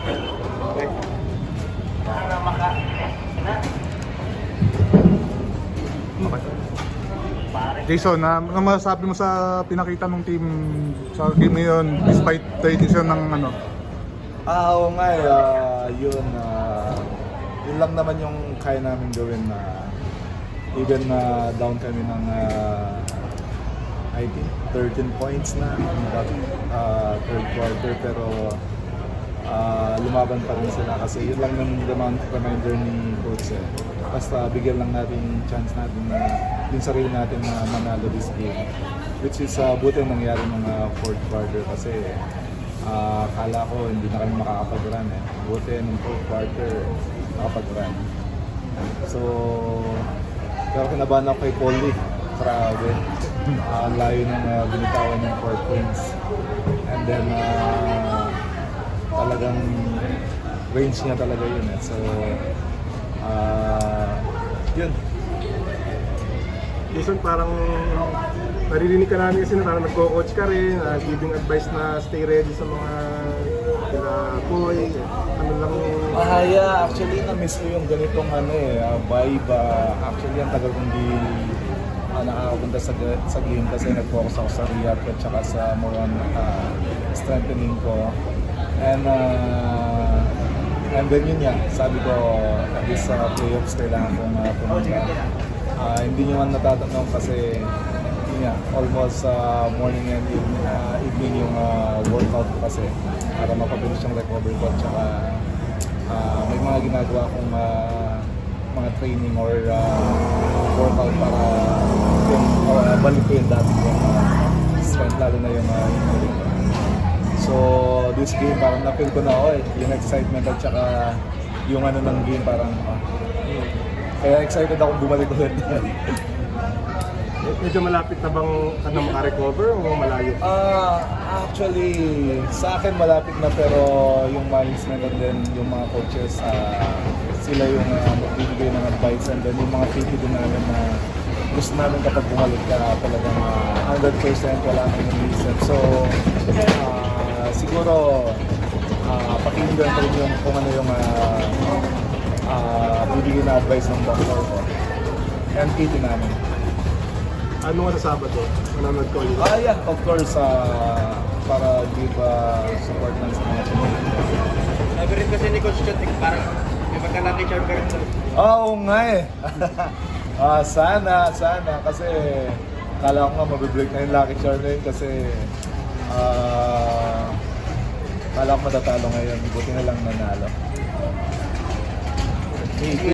Okay. Para maka... Jason, ano masasabi mo sa pinakita ng team sa game ngayon despite the decision ng ano? Oo nga yun lang naman yung kaya namin gawin na even na down kami ng I think 13 points na third quarter, pero lumaban pa rin sila kasi yun lang yung reminder ni coach basta bigyan lang natin chance natin na yung sarili natin na manalo this game, which is buti nangyari ng fourth quarter kasi kala ko hindi na kami makakapag-run buti ng fourth quarter nakapag-run. So pero kinabahan ako kay Polly, grabe ang layo ng binitawan ng 4 points and then talagang range niya talaga yun so yun. Jason, parang naririnig ka namin kasi na parang nagko-coach ka rin, giving advice na stay ready sa mga kila Koy, ano lang yeah, actually na-miss ko yung ganitong vibe. Actually ang tagal kong di nakakapunta sa game kasi nag-focus ako sa rehab at saka sa more on strengthening ko. And then yun yan, sabi ko at least sa playoffs kailangan kong pumunta. Hindi nyo man natatanong kasi yun yan, almost morning and evening yung workout ko kasi para mapabilis yung recovery ko at saka may mga ginagawa akong mga training or workout para yung balik ko yung dati ko strength, lalo na yung so this game parang na-feel ko na yung excitement at saka yung ng game parang kaya excited ako bumalik ulit. Medyo malapit na bang maka-recover o malayo? Actually sa akin malapit na, pero yung management and then yung mga coaches sila yung magbibigay ng advice, and then yung mga PT din namin na gusto namin kapag bumalik ka talagang 100% wala kang inisip. So siguro pakinggan ko rin yung kung ano yung bibigyan na advice ng doctor ko and PT namin. Ano nga sa Sabado? Manonood ko ulit? Yeah, of course, para give support lang sa mga Pinoy. Sabi rin kasi ni Coach Chotik, parang may pagka-lucky charm ka rin. Oo nga sana, kasi kala ko nga mabibreak na yung lucky charm na yun kasi kala ko matatalo ngayon, buti na lang nanalo.